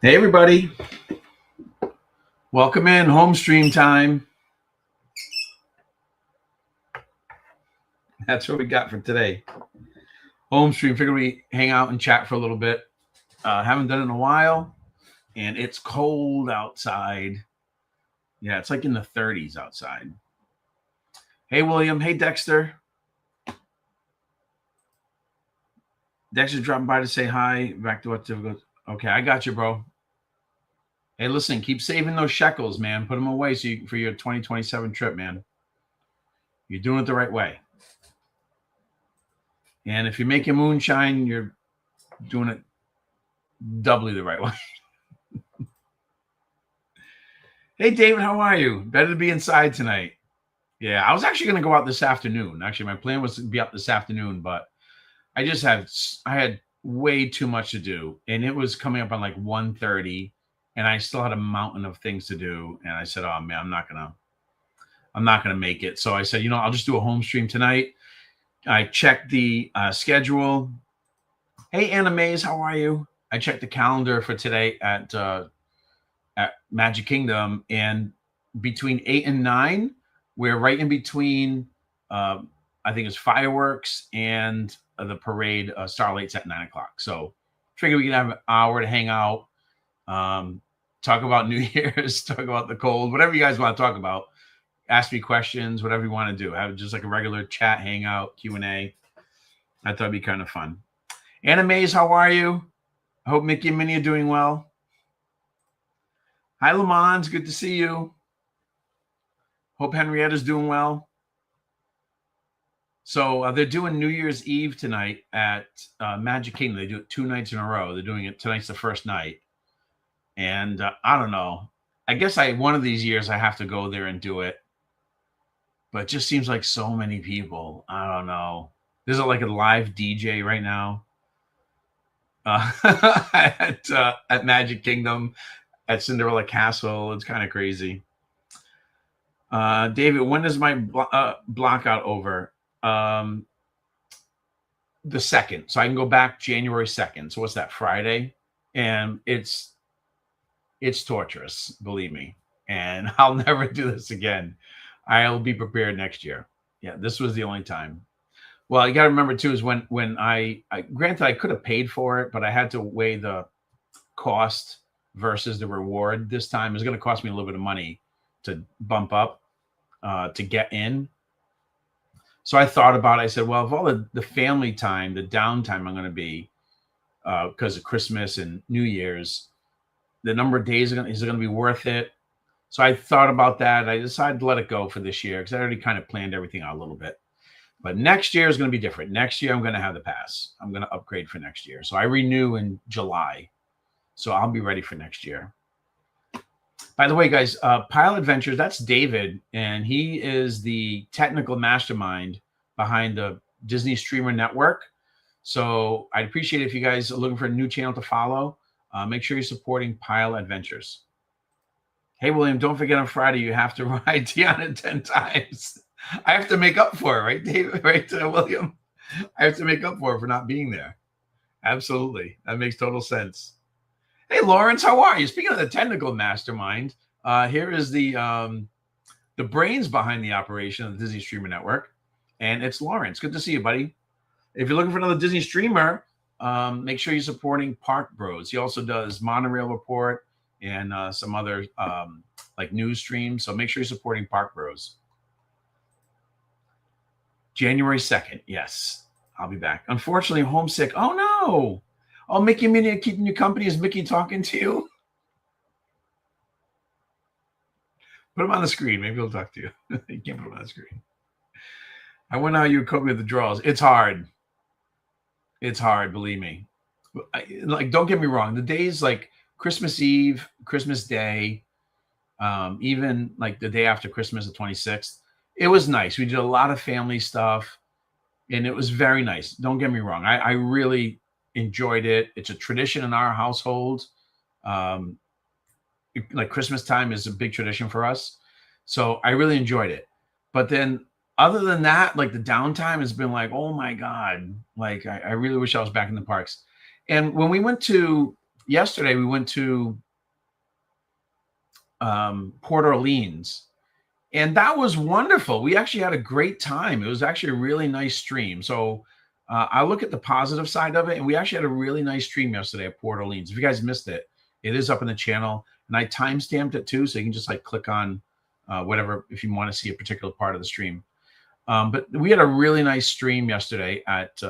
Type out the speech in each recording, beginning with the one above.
Hey, everybody. Welcome in. Home stream time. That's what we got for today. Home stream. Figure we hang out and chat for a little bit. Haven't done it in a while, and it's cold outside. Yeah, it's like in the 30s outside. Hey, William. Hey, Dexter. Dexter's dropping by to say hi. Back to what difficult. Okay, I got you, bro. Hey, listen, keep saving those shekels, man. Put them away for your 2027 trip, man. You're doing it the right way. And if you're making moonshine, you're doing it doubly the right way. Hey, David, how are you? Better to be inside tonight. Yeah, I was actually going to go out this afternoon. Actually, my plan was to be out this afternoon, but I had way too much to do, and it was coming up on like 1:30, and I still had a mountain of things to do. And I said, "Oh man, I'm not gonna make it." So I said, I'll just do a home stream tonight. I checked the schedule. Hey, Anna Mays, how are you? I checked the calendar for today at Magic Kingdom, and between 8 and 9, we're right in between. I think it's fireworks and the parade. Starlight's at 9 o'clock. So figure we can have an hour to hang out, talk about New Year's, talk about the cold, whatever you guys want to talk about. Ask me questions, whatever you want to do. Have just like a regular chat, hangout, Q&A. I thought it'd be kind of fun. Anna Mays, how are you? I hope Mickey and Minnie are doing well. Hi, Lamont. Good to see you. Hope Henrietta's doing well. So they're doing New Year's Eve tonight at Magic Kingdom. They do it 2 nights in a row. They're doing it tonight's the first night, and I don't know. I guess one of these years I have to go there and do it, but it just seems like so many people. I don't know. There's like a live DJ right now at Magic Kingdom, at Cinderella Castle. It's kind of crazy. David, when is my blockout over? The 2nd, so I can go back January 2nd. So what's that, Friday? And it's torturous, believe me. And I'll never do this again. I'll be prepared next year. Yeah, this was the only time. Well, you got to remember too is when I granted I could have paid for it, but I had to weigh the cost versus the reward. This time it's going to cost me a little bit of money to bump up to get in. So I thought about it. I said, well, if all the family time, the downtime I'm going to be because of Christmas and New Year's, the number of days is it going to be worth it? So I thought about that. I decided to let it go for this year because I already kind of planned everything out a little bit. But next year is going to be different. Next year I'm going to have the pass. I'm going to upgrade for next year. So I renew in July. So I'll be ready for next year. By the way, guys, Pile Adventures, that's David, and he is the technical mastermind behind the Disney Streamer Network. So I'd appreciate it if you guys are looking for a new channel to follow. Make sure you're supporting Pile Adventures. Hey, William, don't forget on Friday you have to ride Tiana 10 times. I have to make up for it, right, David? Right, William? I have to make up for it for not being there. Absolutely. That makes total sense. Hey, Lawrence, how are you? Speaking of the technical mastermind, here is the brains behind the operation of the Disney Streamer Network, and it's Lawrence. Good to see you, buddy. If you're looking for another Disney streamer, make sure you're supporting Park Bros. He also does Monorail Report and some other like news streams. So make sure you're supporting Park Bros. January 2nd. Yes, I'll be back. Unfortunately, homesick. Oh, no. Oh, Mickey and Minnie are keeping you company. Is Mickey talking to you? Put him on the screen. Maybe he'll talk to you. You can't put him on the screen. I wonder how you cope with the draws. It's hard. It's hard, believe me. Like, don't get me wrong. The days like Christmas Eve, Christmas Day, even like the day after Christmas, the 26th, it was nice. We did a lot of family stuff, and it was very nice. Don't get me wrong. I really enjoyed it. It's a tradition in our household. Like Christmas time is a big tradition for us. So I really enjoyed it. But then other than that, like the downtime has been like, oh my God, like I really wish I was back in the parks. And when we went to yesterday we went to Port Orleans, and that was wonderful. We actually had a great time. It was actually a really nice stream. So I look at the positive side of it, and we actually had a really nice stream yesterday at Port Orleans. If you guys missed it, it is up in the channel, and I timestamped it too, so you can just like click on whatever if you want to see a particular part of the stream. But we had a really nice stream yesterday at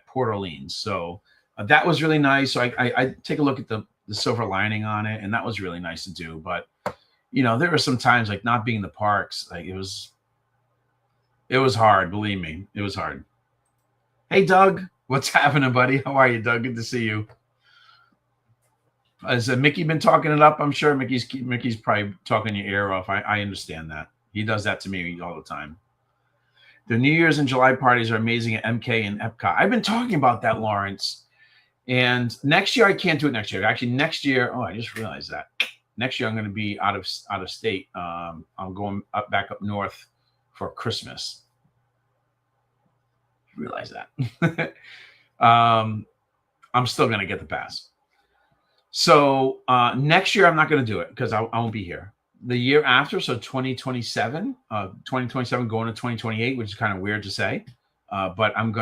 Port Orleans, so that was really nice. So I take a look at the silver lining on it, and that was really nice to do. But there were some times like not being in the parks, like it was hard. Believe me, it was hard. Hey, Doug, what's happening, buddy? How are you, Doug? Good to see you. Has Mickey been talking it up? I'm sure Mickey's probably talking your ear off. I understand that. He does that to me all the time. The New Year's and July parties are amazing at MK and Epcot. I've been talking about that, Lawrence. And next year, I can't do it next year. Actually, next year, I just realized that. Next year, I'm going to be out of state. I'm going back up north for Christmas. Realize that. I'm still going to get the pass. So next year, I'm not going to do it because I won't be here. The year after, so 2027 going to 2028, which is kind of weird to say, but I'm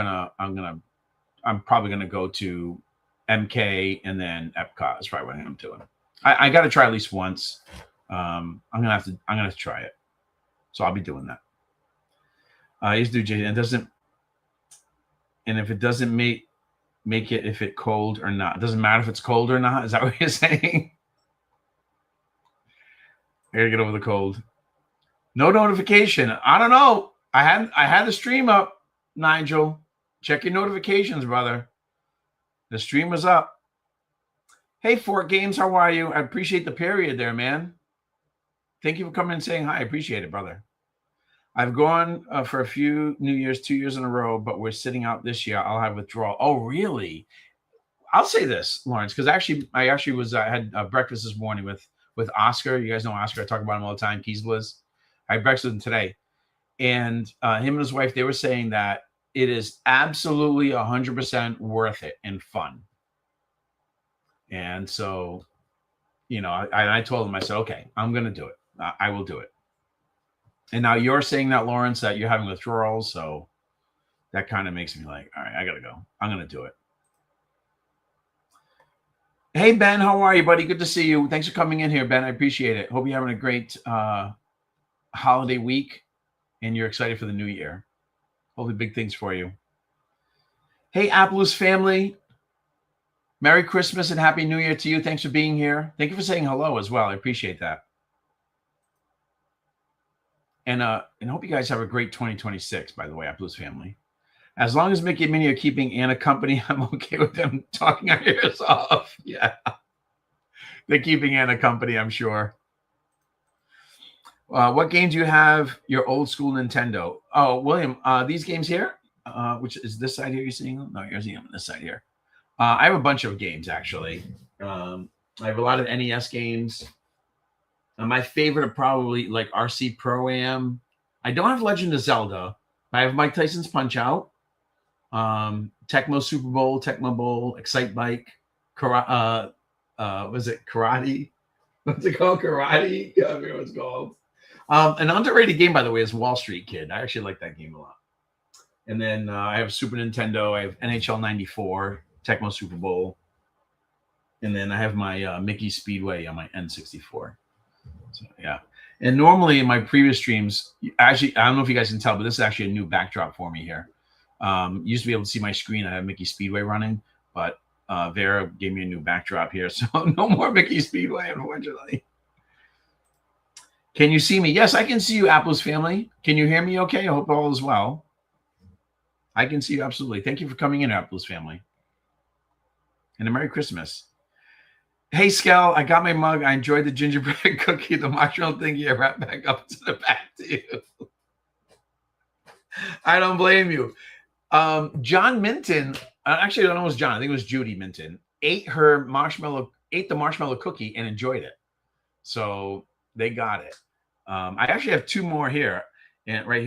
probably gonna go to MK and then Epcot is probably what I'm doing. I got to try at least once. I'm gonna have to try it, so I'll be doing that. I used to do Jason. And if it doesn't make it if it's cold or not, it doesn't matter if it's cold or not. Is that what you're saying? I gotta get over the cold. No notification. I don't know. I had the stream up, Nigel. Check your notifications, brother. The stream was up. Hey, Fort Games, how are you? I appreciate the period there, man. Thank you for coming and saying hi. I appreciate it, brother. I've gone for a few New Year's, 2 years in a row, but we're sitting out this year. I'll have withdrawal. Oh, really? I'll say this, Lawrence, because I had breakfast this morning with Oscar. You guys know Oscar. I talk about him all the time. Keys Bliss. I had breakfast with him today. And him and his wife, they were saying that it is absolutely 100% worth it and fun. And so, I told him, I said, okay, I'm going to do it. I will do it. And now you're saying that, Lawrence, that you're having withdrawals. So that kind of makes me like, all right, I got to go. I'm going to do it. Hey, Ben, how are you, buddy? Good to see you. Thanks for coming in here, Ben. I appreciate it. Hope you're having a great holiday week and you're excited for the new year. Hopefully big things for you. Hey, Appaloosa family. Merry Christmas and Happy New Year to you. Thanks for being here. Thank you for saying hello as well. I appreciate that. And hope you guys have a great 2026, by the way, Appaloosa family. As long as Mickey and Minnie are keeping Anna company, I'm okay with them talking our ears off. Yeah. They're keeping Anna company, I'm sure. What game do you have your old school Nintendo? Oh, William, these games here, which is this side here you're seeing them? No, you're seeing them on this side here. I have a bunch of games, actually. I have a lot of NES games. My favorite are probably like RC Pro-Am. I don't have Legend of Zelda. I have Mike Tyson's Punch-Out. Tecmo Super Bowl, Tecmo Bowl, Excite Bike, was it Karate? What's it called? Karate? Yeah, I forget what it's called. An underrated game, by the way, is Wall Street Kid. I actually like that game a lot. And then I have Super Nintendo. I have NHL 94, Tecmo Super Bowl. And then I have my Mickey Speedway on my N64. So, yeah. And normally in my previous streams, actually, I don't know if you guys can tell, but this is actually a new backdrop for me here. Used to be able to see my screen. I have Mickey Speedway running, but Vera gave me a new backdrop here. So no more Mickey Speedway, unfortunately. Can you see me? Yes, I can see you, Apple's family. Can you hear me okay? I hope all is well. I can see you absolutely. Thank you for coming in, Apple's family. And a Merry Christmas. Hey, Skell, I got my mug. I enjoyed the gingerbread cookie, the marshmallow thingy. I wrapped back up to the back to you. I don't blame you. John Minton, actually, I don't know if it was John. I think it was Judy Minton, ate the marshmallow cookie and enjoyed it. So they got it. I actually have two more here, and right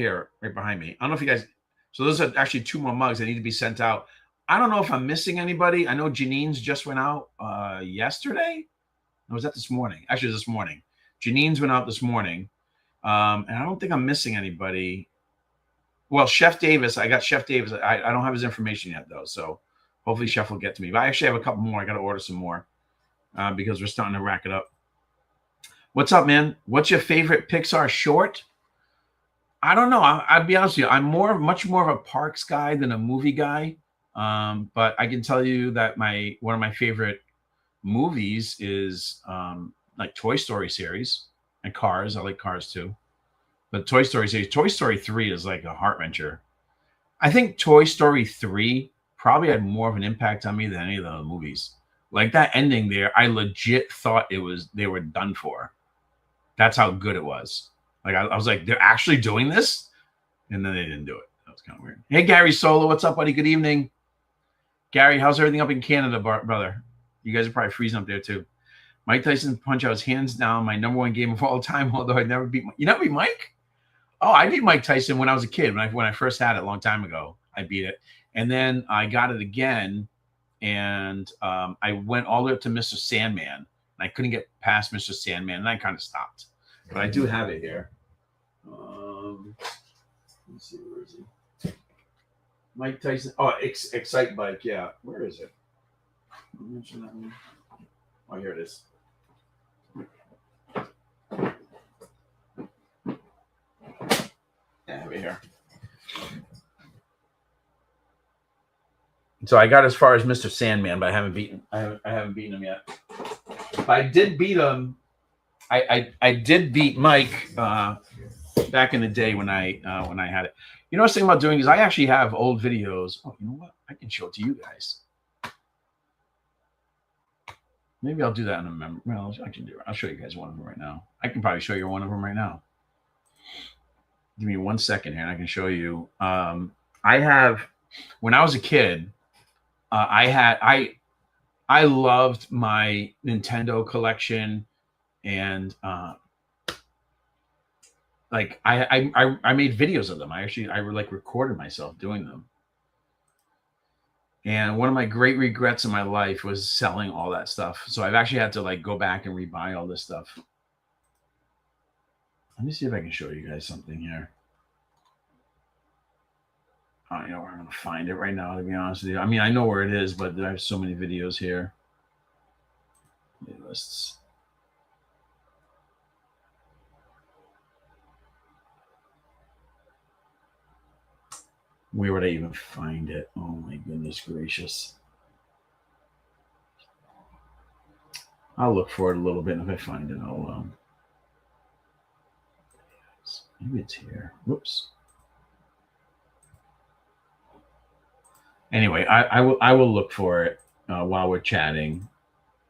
behind me. I don't know if you guys. So those are actually two more mugs that need to be sent out. I don't know if I'm missing anybody. I know Janine's just went out yesterday. Or was that this morning? Actually, this morning. Janine's went out this morning. And I don't think I'm missing anybody. Well, Chef Davis, I got Chef Davis. I don't have his information yet, though. So hopefully Chef will get to me. But I actually have a couple more. I got to order some more because we're starting to rack it up. What's up, man? What's your favorite Pixar short? I don't know. I'll be honest with you. I'm much more of a parks guy than a movie guy. But I can tell you that one of my favorite movies is like Toy Story series and Cars. I like Cars too. But Toy Story series, Toy Story 3 is like a heart wrencher. I think Toy Story 3 probably had more of an impact on me than any of the movies. Like that ending there, I legit thought they were done for. That's how good it was. Like I was like, they're actually doing this, and then they didn't do it. That was kind of weird. Hey, Gary Solo, what's up, buddy? Good evening, Gary. How's everything up in Canada, brother? You guys are probably freezing up there too. Mike Tyson Punch-Out is hands down my number one game of all time. Although I never beat. You never beat Mike? Oh, I beat Mike Tyson when I was a kid. When I first had it a long time ago, I beat it, and then I got it again, and I went all the way up to Mr. Sandman, and I couldn't get past Mr. Sandman, and I kind of stopped. But I do have it here. Let's see, where is he? Mike Tyson. Oh, Excite Bike. Yeah, where is it? I'll mention that one. Oh, here it is. Yeah, over here. So I got as far as Mr. Sandman, but I haven't beaten him yet. But I did beat him. I did beat Mike back in the day when I had it. You know what I was thinking about doing is I actually have old videos. Oh, you know what? I can show it to you guys. Maybe I'll do that in a memory. Well, I can do it. I'll show you guys one of them right now. I can probably show you one of them right now. Give me 1 second here, and I can show you. I have, when I was a kid, I loved my Nintendo collection, and like I made videos of them. I like recorded myself doing them. And one of my great regrets in my life was selling all that stuff. So I've actually had to like go back and rebuy all this stuff. Let me see if I can show you guys something here. I don't know where I'm going to find it right now, to be honest with you. I mean, I know where it is, but I have so many videos here. Playlists. Where would I even find it? Oh my goodness gracious. I'll look for it a little bit, and if I find it, I'll maybe it's here. Whoops. Anyway, I will look for it while we're chatting,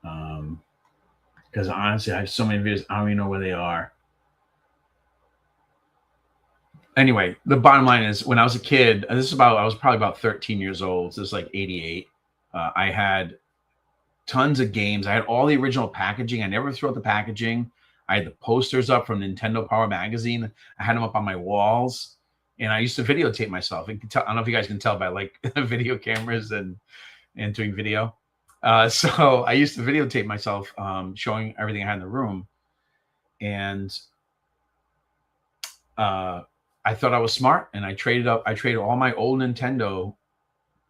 because honestly, I have so many videos. I don't even know where they are. Anyway, the bottom line is, when I was a kid, I was probably about 13 years old. So this is like 88. I had tons of games. I had all the original packaging. I never threw out the packaging. I had the posters up from Nintendo Power Magazine. I had them up on my walls, and I used to videotape myself. I don't know if you guys can tell by like video cameras and doing video. So I used to videotape myself showing everything I had in the room, and I thought I was smart, and I traded all my old Nintendo,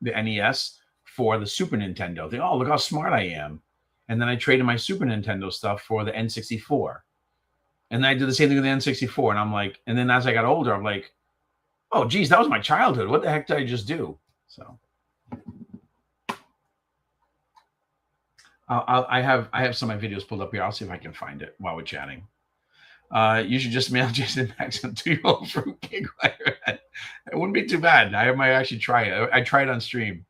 the NES, for the Super Nintendo. Think, oh, look how smart I am. And then I traded my Super Nintendo stuff for the N64. And then I did the same thing with the N64. And I'm like, and then as I got older, I'm like, oh, geez, that was my childhood. What the heck did I just do? So I have some of my videos pulled up here. I'll see if I can find it while we're chatting. You should just mail Jason Max some 2-year-old fruitcake. It wouldn't be too bad. I might actually try it. I tried on stream.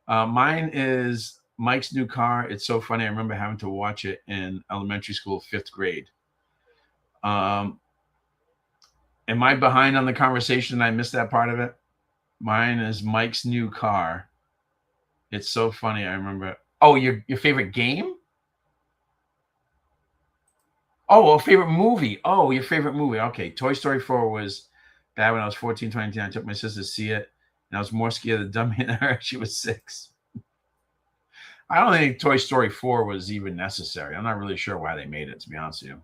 Mine is Mike's new car. It's so funny. I remember having to watch it in elementary school, 5th grade. Am I behind on the conversation? I missed that part of it. Mine is Mike's new car. It's so funny. I remember. Oh, your favorite game? Oh, well, favorite movie. Oh, your favorite movie. Okay. Toy Story 4 was bad when I was 14, 22. I took my sister to see it, And I was more scared of the dummy than her. She was 6. I don't think Toy Story 4 was even necessary. I'm not really sure why they made it, to be honest with you.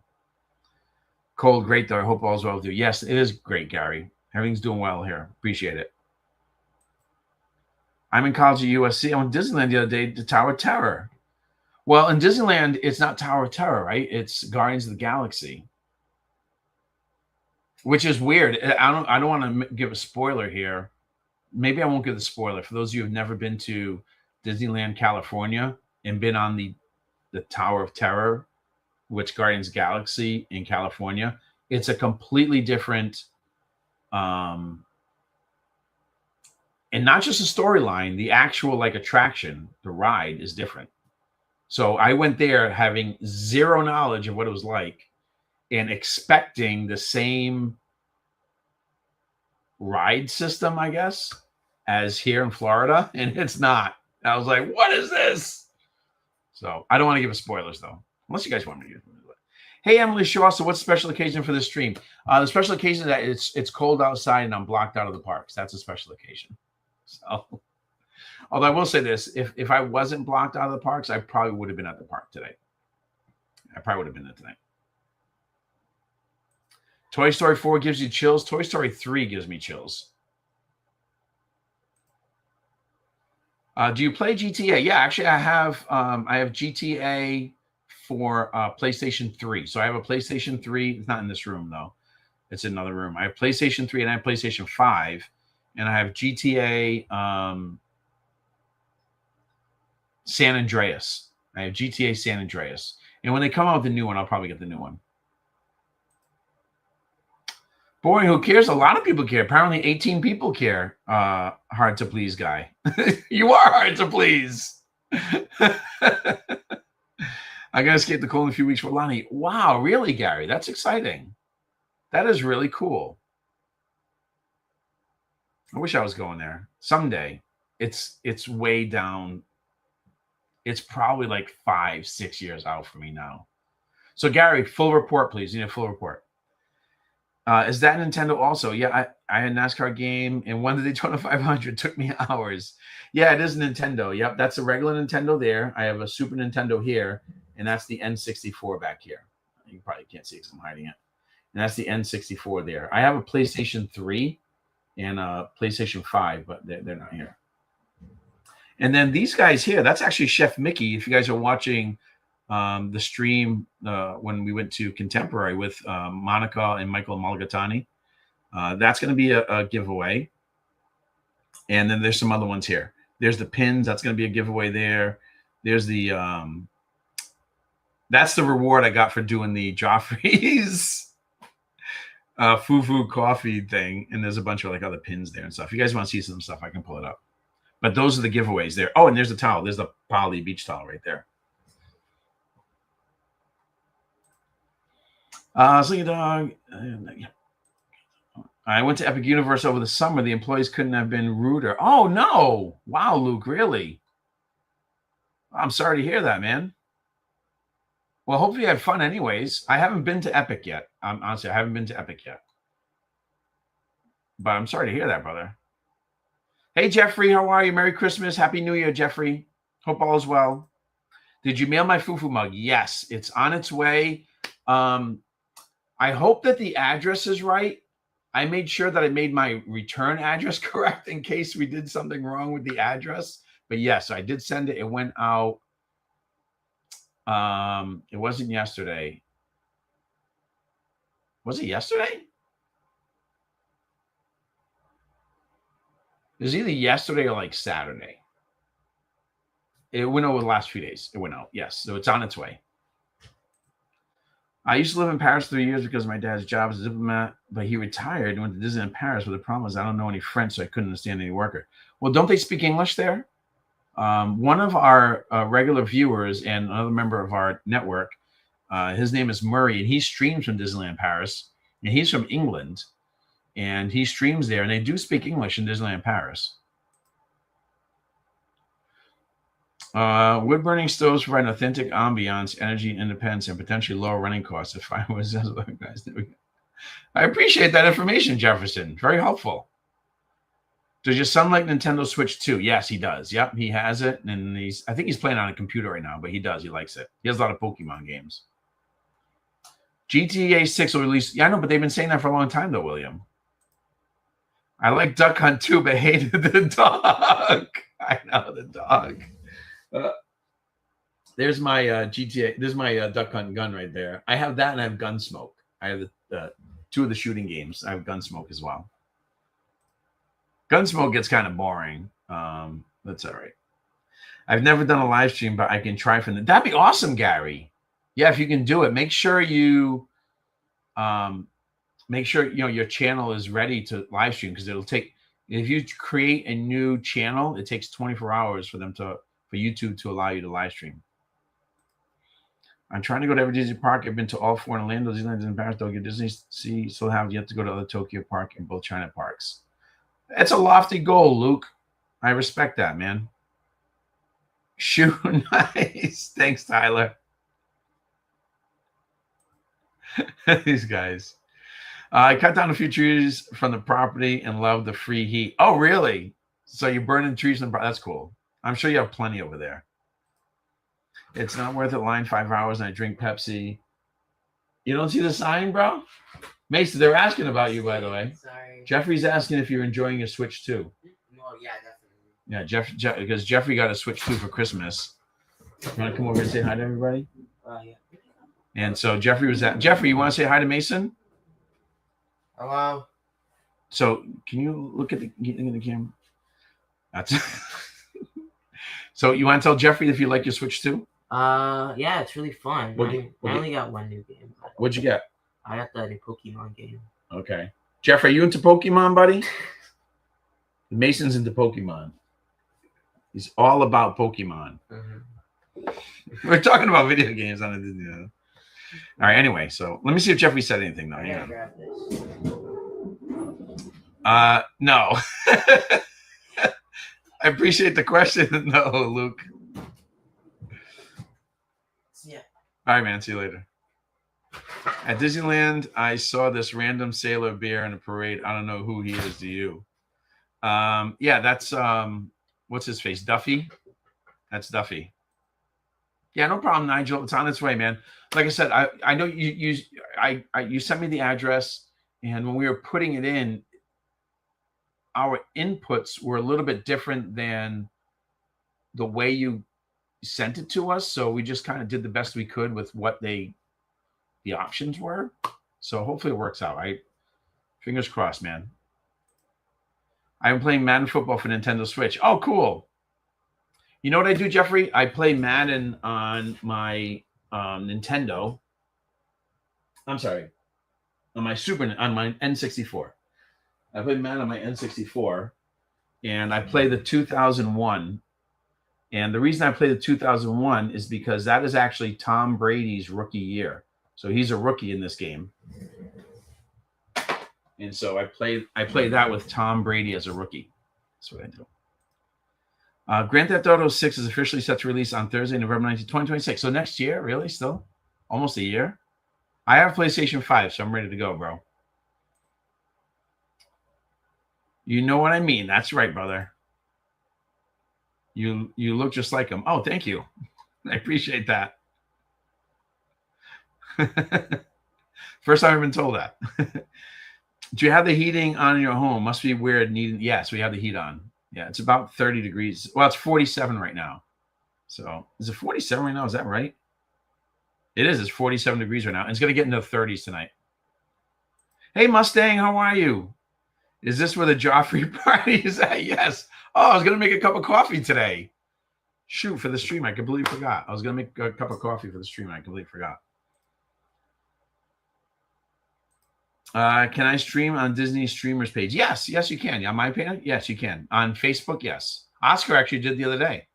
Cold, great though. I hope all's well with you. Yes, it is great, Gary. Everything's doing well here. Appreciate it. I'm in college at USC. I went to Disneyland the other day, the Tower of Terror. Well, in Disneyland, it's not Tower of Terror, right? It's Guardians of the Galaxy, which is weird. I don't want to give a spoiler here. Maybe I won't give the spoiler. For those of you who've never been to Disneyland, California, and been on the Tower of Terror, which Guardians of the Galaxy in California, it's a completely different, and not just a storyline, the actual like attraction, the ride is different. So I went there having zero knowledge of what it was like and expecting the same ride system, I guess, as here in Florida, and it's not. I was like, what is this? So I don't want to give spoilers though, unless you guys want me to give them. Hey, Emily Shaw. So what's the special occasion for this stream? The special occasion is that it's cold outside and I'm blocked out of the parks. That's a special occasion. So, although I will say this, if I wasn't blocked out of the parks, I probably would have been at the park today. I probably would have been there tonight. Toy Story 4 gives you chills. Toy Story 3 gives me chills. Do you play GTA? Yeah, actually, I have GTA for PlayStation 3. So I have a PlayStation 3. It's not in this room, though. It's in another room. I have PlayStation 3 and I have PlayStation 5. And I have GTA San Andreas. I have GTA San Andreas. And when they come out with the new one, I'll probably get the new one. Boy, who cares? A lot of people care. Apparently 18 people care. Hard to please guy. You are hard to please. I got to escape the cold in a few weeks for Lonnie. Wow, really, Gary? That's exciting. That is really cool. I wish I was going there someday. It's way down. It's probably like 5-6 years out for me now. So Gary, full report, please. You need a full report. Is that Nintendo also? Yeah, I had a NASCAR game and one of the Daytona 500 took me hours. Yeah, it is Nintendo. Yep, that's a regular Nintendo there. I have a Super Nintendo here, and that's the N64 back here. You probably can't see it because I'm hiding it. And that's the N64 there. I have a PlayStation 3 and a PlayStation 5, but they're not here. And then these guys here, that's actually Chef Mickey. If you guys are watching the stream when we went to Contemporary with Monica and Michael Mulligatawny, that's going to be a giveaway. And then there's some other ones here. There's the pins. That's going to be a giveaway there. There's the that's the reward I got for doing the Joffrey's Fufu coffee thing. And there's a bunch of like other pins there and stuff. If you guys want to see some stuff, I can pull it up. But those are the giveaways there. Oh, and there's the towel. There's the Poly beach towel right there. Slinky Dog. I went to Epic Universe over the summer. The employees couldn't have been ruder. Oh, no. Wow, Luke, really? I'm sorry to hear that, man. Well, hopefully you had fun anyways. I haven't been to Epic yet. Honestly, I haven't been to Epic yet. But I'm sorry to hear that, brother. Hey, Jeffrey, how are you? Merry Christmas. Happy New Year, Jeffrey. Hope all is well. Did you mail my Fufu mug? Yes, it's on its way. I hope that the address is right. I made sure that I made my return address correct in case we did something wrong with the address. But yes, I did send it. It went out. It wasn't yesterday. Was it yesterday? It was either yesterday or like Saturday. It went over the last few days. It went out. Yes. So it's on its way. I used to live in Paris 3 years because of my dad's job as a diplomat, but he retired and went to Disney in Paris. But the problem is I don't know any French, so I couldn't understand any worker. Well, don't they speak English there? One of our regular viewers and another member of our network, his name is Murray, and he streams from Disneyland Paris, and he's from England, and he streams there, and they do speak English in Disneyland Paris. Wood burning stoves provide an authentic ambiance, energy, independence, and potentially lower running costs if I was organized. I appreciate that information, Jefferson. Very helpful. Does your son like Nintendo Switch 2? Yes, he does. Yep, he has it. And I think he's playing on a computer right now, but he does. He likes it. He has a lot of Pokemon games. GTA 6 will release. Yeah, I know, but they've been saying that for a long time, though, William. I like Duck Hunt too, but hated the dog. I know, the dog. There's my GTA. There's my Duck Hunt gun right there. I have that and I have Gunsmoke. I have the two of the shooting games. I have Gunsmoke as well. Gunsmoke gets kind of boring. That's all right. I've never done a live stream, but I can try from the. That'd be awesome, Gary. Yeah, if you can do it, make sure you your channel is ready to live stream, because it'll take, if you create a new channel, it takes 24 hours for YouTube to allow you to live stream. I'm trying to go to every Disney park. I've been to all 4 in Orlando, Disneyland, and Paris, Tokyo, Disney. Still have yet to go to other Tokyo park and both China parks. That's a lofty goal, Luke. I respect that, man. Shoe, nice. Thanks, Tyler. These guys. I cut down a few trees from the property and love the free heat. Oh, really? So you're burning trees? That's cool. I'm sure you have plenty over there. It's not worth it. Line 5 hours and I drink Pepsi. You don't see the sign, bro? Mason, they're asking about you, by the way. Sorry. Jeffrey's asking if you're enjoying your Switch 2. Well, yeah, definitely. Yeah, because Jeffrey got a Switch 2 for Christmas. You want to come over and say hi to everybody? Yeah. And so Jeffrey was at. Jeffrey, you want to say hi to Mason? Hello. So can you look at the camera? That's. So you want to tell Jeffrey if you like your Switch 2? Yeah, it's really fun. I only got one new game. What'd you get? I got the new Pokemon game. Okay. Jeff, are you into Pokemon, buddy? Mason's into Pokemon. He's all about Pokemon. Mm-hmm. We're talking about video games on the Disney Channel. All right, anyway, so let me see if Jeffrey said anything, though. Yeah. Grab this. No. I appreciate the question. No, Luke. Yeah. All right, man. See you later. At Disneyland, I saw this random sailor bear in a parade. I don't know who he is to you. Yeah, that's what's his face? Duffy. That's Duffy. Yeah, no problem, Nigel. It's on its way, man. Like I said, I know you sent me the address, and when we were putting it in, our inputs were a little bit different than the way you sent it to us. So we just kind of did the best we could with what the options were. So hopefully it works out, right? Fingers crossed, man. I'm playing Madden football for Nintendo Switch. Oh, cool. You know what I do, Jeffrey? I play Madden on my Nintendo. I'm sorry. On my N64. I play Madden on my N64. And I play the 2001. And the reason I play the 2001 is because that is actually Tom Brady's rookie year. So he's a rookie in this game. And so I play that with Tom Brady as a rookie. That's what I do. Grand Theft Auto 6 is officially set to release on Thursday, November 19th, 2026. So next year, really? Still? Almost a year? I have PlayStation 5, so I'm ready to go, bro. You know what I mean. That's right, brother. You look just like him. Oh, thank you. I appreciate that. First time I've been told that. Do you have the heating on in your home? Must be weird. Yes, we have the heat on. Yeah, it's about 30 degrees. Well, it's 47 right now. So is it 47 right now? Is that right? It is. It's 47 degrees right now. And it's going to get into the 30s tonight. Hey, Mustang, how are you? Is this where the Joffrey party is at? Yes. Oh, I was going to make a cup of coffee today. Shoot, for the stream. I completely forgot. I was going to make a cup of coffee for the stream. I completely forgot. Can I stream on Disney streamers page? Yes, you can. On my page? Yes, you can. On Facebook, yes. Oscar actually did the other day.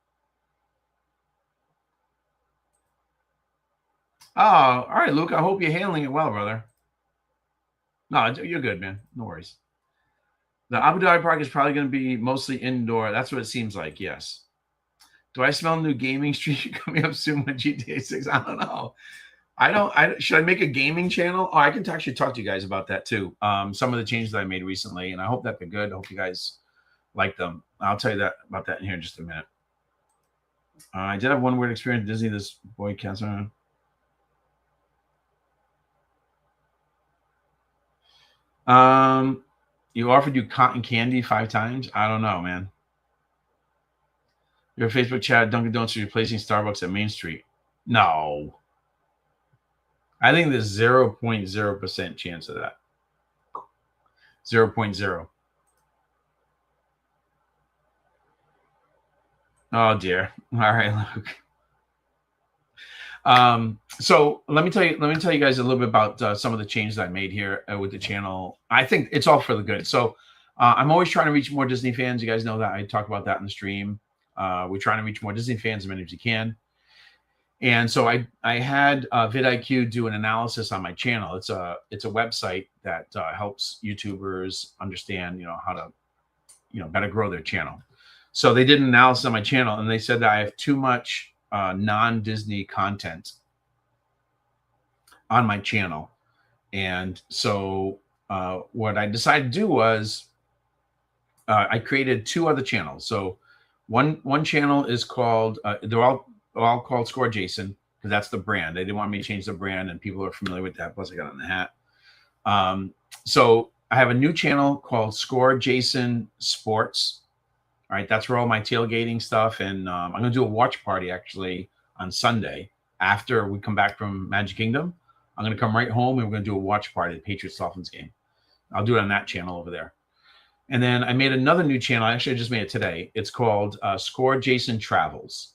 Oh, all right, Luke. I hope you're handling it well, brother. No, you're good, man. No worries. The Abu Dhabi park is probably going to be mostly indoor. That's what it seems like, yes. Do I smell new gaming stream coming up soon with GTA 6? I don't know. Should I make a gaming channel? Oh, I can actually talk to you guys about that too. Some of the changes that I made recently, and I hope that they're good. I hope you guys like them. I'll tell you about that in here in just a minute. I did have one weird experience at Disney. This boy cancer. You offered you cotton candy 5 times. I don't know, man. Your Facebook chat, Dunkin' Donuts is replacing Starbucks at Main Street. No. I think there's 0.0% chance of that. 0.0. Oh dear. All right, Luke. So let me tell you guys a little bit about some of the changes I made here with the channel. I think it's all for the good. So I'm always trying to reach more Disney fans. You guys know that I talk about that in the stream. We're trying to reach more Disney fans, as many as you can. And so I had vidIQ do an analysis on my channel. It's a website that helps YouTubers understand, how to, better grow their channel. So they did an analysis on my channel, and they said that I have too much non-Disney content on my channel. And so what I decided to do was I created 2 other channels. So one channel is called they're all called Score Jason, because that's the brand. They didn't want me to change the brand, and people are familiar with that. Plus I got it on the hat. So I have a new channel called Score Jason Sports. All right, that's where all my tailgating stuff, and I'm going to do a watch party actually on Sunday after we come back from Magic Kingdom. I'm going to come right home, and we're going to do a watch party, the Patriots-Dolphins game. I'll do it on that channel over there. And then I made another new channel. Actually, I just made it today. It's called Score Jason Travels.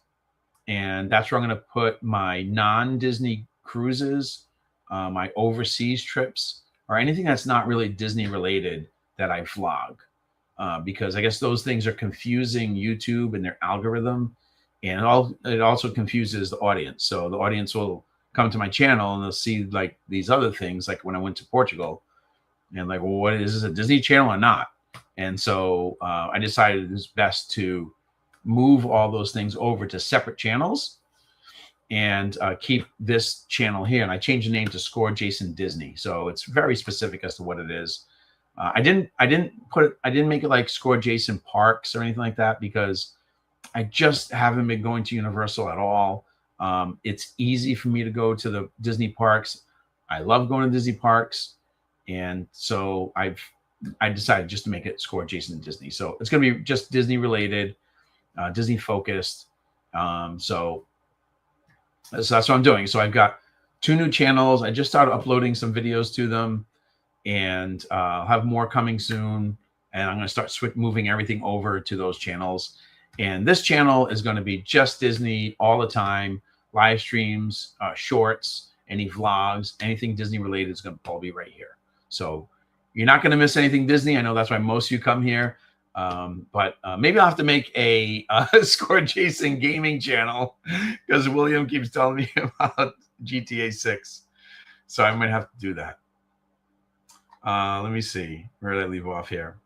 And that's where I'm going to put my non-Disney cruises, my overseas trips, or anything that's not really Disney related that I vlog. Because I guess those things are confusing YouTube and their algorithm, and it also confuses the audience. So the audience will come to my channel and they'll see like these other things, like when I went to Portugal, and like, well, what is this, a Disney channel or not? And so I decided it was best to move all those things over to separate channels and keep this channel here. And I changed the name to Score Jason Disney, so it's very specific as to what it is. I didn't make it like Score Jason Parks or anything like that, because I just haven't been going to Universal at all. It's easy for me to go to the Disney parks. I love going to Disney parks. And so I decided just to make it Score Jason Disney. So it's going to be just Disney related, Disney focused. So that's what I'm doing. So I've got 2 new channels. I just started uploading some videos to them, and I'll have more coming soon. And I'm going to start moving everything over to those channels. And this channel is going to be just Disney all the time. Live streams, shorts, any vlogs, anything Disney related is going to all be right here. So you're not going to miss anything Disney. I know that's why most of you come here. But maybe I'll have to make a Score Jason gaming channel, because William keeps telling me about GTA 6. So I might have to do that. Let me see. Where did I leave off here?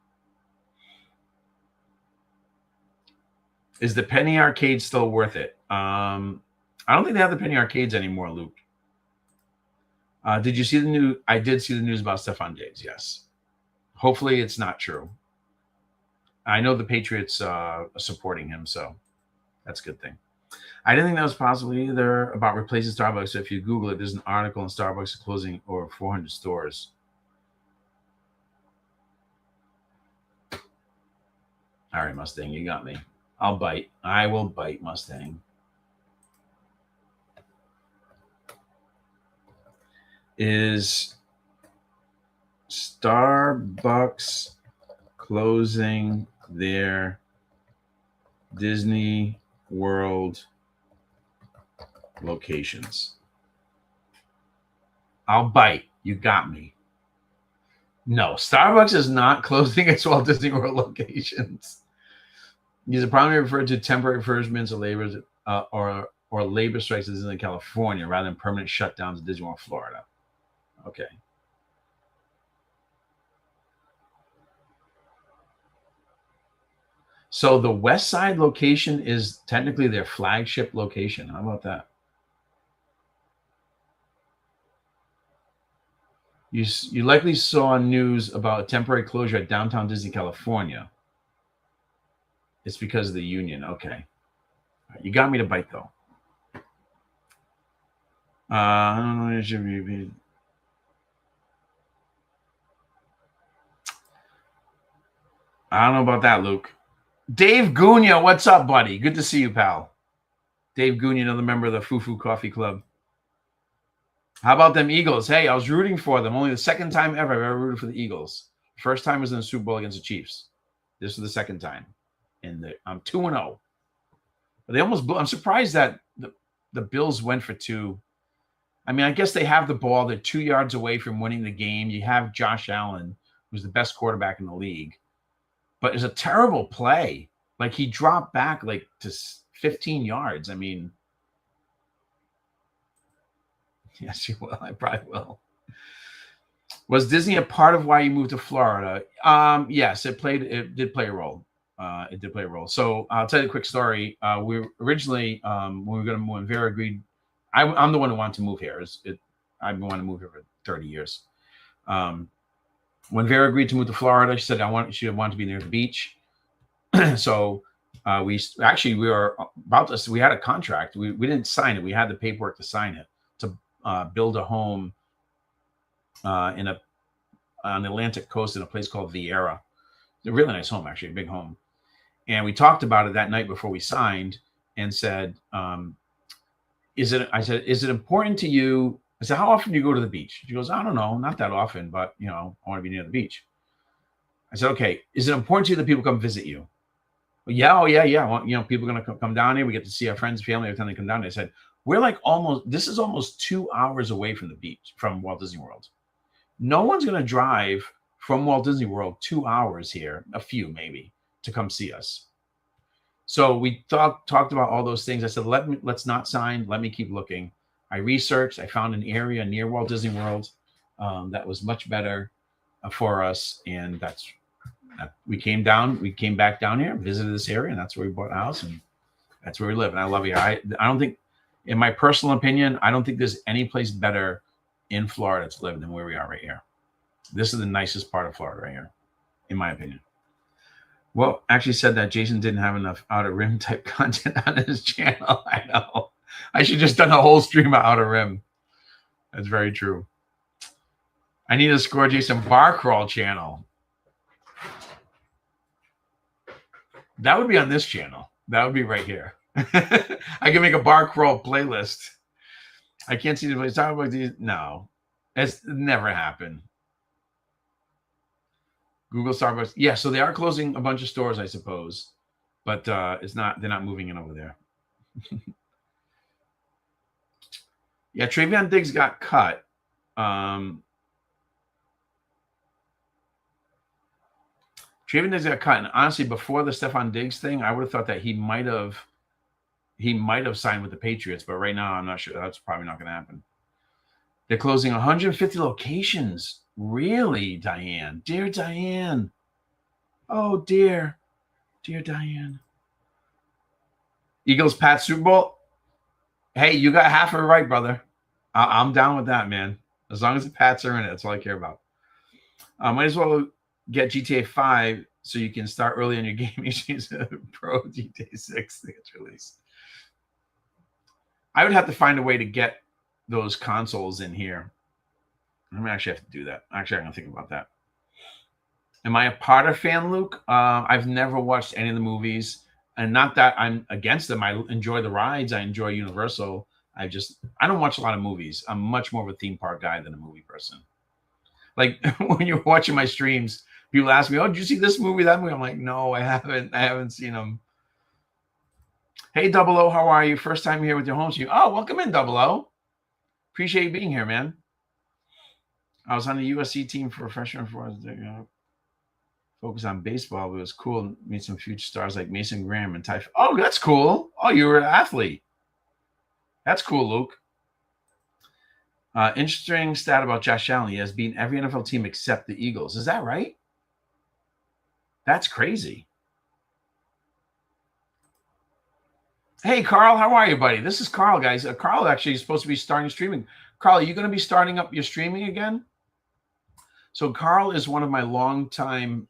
Is the Penny Arcade still worth it? I don't think they have the Penny Arcades anymore, Luke. Did you see the news? I did see the news about Stefan Diggs, yes. Hopefully it's not true. I know the Patriots are supporting him, so that's a good thing. I didn't think that was possible either about replacing Starbucks. If you Google it, there's an article on Starbucks closing over 400 stores. All right, Mustang, you got me. I'll bite. I will bite, Mustang. Is Starbucks closing their Disney World locations? I'll bite. You got me. No, Starbucks is not closing its Walt Disney World locations. These are primarily referred to temporary refurbishments of labor or labor strikes in California rather than permanent shutdowns in Disney World, Florida. Okay. So the West Side location is technically their flagship location. How about that? You likely saw news about a temporary closure at downtown Disney, California. It's because of the union. Okay. You got me to bite, though. I don't know. It should be. I don't know about that, Luke. Dave Gunya, what's up, buddy? Good to see you, pal. Dave Gunya, another member of the Fufu Coffee Club. How about them Eagles? Hey, I was rooting for them. Only the second time ever I've ever rooted for the Eagles. First time was in the Super Bowl against the Chiefs. This was the second time. And I'm 2-0. But they almost blew. I'm surprised that the Bills went for 2. I mean, I guess they have the ball. They're 2 yards away from winning the game. You have Josh Allen, who's the best quarterback in the league. But it's a terrible play. Like, he dropped back like to 15 yards. I mean, yes, you will. I probably will. Was Disney a part of why you moved to Florida? Yes, it did play a role. It did play a role. So I'll tell you a quick story. We originally, when we were going to move, and Vera agreed. I'm the one who wanted to move here. I've been wanting to move here for 30 years. When Vera agreed to move to Florida, she said she wanted to be near the beach. So we were about to. We had a contract. We didn't sign it. We had the paperwork to sign it to build a home on the Atlantic coast in a place called Vieira. It's a really nice home, actually, a big home. And we talked about it that night before we signed and said, is it important to you? I said, how often do you go to the beach? She goes, I don't know, not that often, but I want to be near the beach. I said, okay, is it important to you that people come visit you? Well, yeah, oh yeah. Well, people are going to come down here. We get to see our friends, family every time they come down here. I said, this is almost 2 hours away from the beach, from Walt Disney World. No one's going to drive from Walt Disney World 2 hours here, a few maybe, to come see us. So we talked about all those things. I said, let's not sign. Let me keep looking. I researched. I found an area near Walt Disney World that was much better for us. And we came back down here, visited this area, and that's where we bought a house, and that's where we live. And I love it. I don't think, in my personal opinion, I don't think there's any place better in Florida to live than where we are right here. This is the nicest part of Florida right here, in my opinion. Well, actually said that Jason didn't have enough Outer Rim type content on his channel. I know. I should just done a whole stream of Outer Rim. That's very true. I need to score Jason Bar Crawl channel. That would be on this channel. That would be right here. I can make a Bar Crawl playlist. I can't see the place. Talk about these. No, it's never happened. Google Starbucks. Yeah, so they are closing a bunch of stores, I suppose, but it's not. They're not moving in over there. Yeah, Trayvon Diggs got cut. Trayvon Diggs got cut, and honestly, before the Stephon Diggs thing, I would have thought that he might have signed with the Patriots, but right now I'm not sure. That's probably not going to happen. They're closing 150 locations. Really, Diane? Dear Diane. Oh, dear Diane. Eagles Pats Super Bowl. Hey, you got half of it right, brother. I'm down with that, man. As long as the Pats are in it, that's all I care about. Might as well get GTA 5 so you can start early on your gaming machines. Pro GTA 6 gets released. I would have to find a way to get those consoles in here. I may actually have to do that. Actually, I'm going to think about that. Am I a Potter fan, Luke? I've never watched any of the movies. And not that I'm against them. I enjoy the rides. I enjoy Universal. I don't watch a lot of movies. I'm much more of a theme park guy than a movie person. Like when you're watching my streams, people ask me, oh, did you see this movie, that movie? I'm like, no, I haven't. I haven't seen them. Hey, 00, how are you? First time here with your home stream. Oh, welcome in, 00. Appreciate you being here, man. I was on the USC team for a freshman for focus on baseball, but it was cool. Meet some future stars like Mason Graham and Ty. Oh, that's cool. Oh, you were an athlete. That's cool, Luke. Interesting stat about Josh Allen. He has beaten every NFL team except the Eagles. Is that right? That's crazy. Hey, Carl, how are you, buddy? This is Carl, guys. Carl actually is supposed to be starting streaming. Carl, are you going to be starting up your streaming again? So Carl is one of my longtime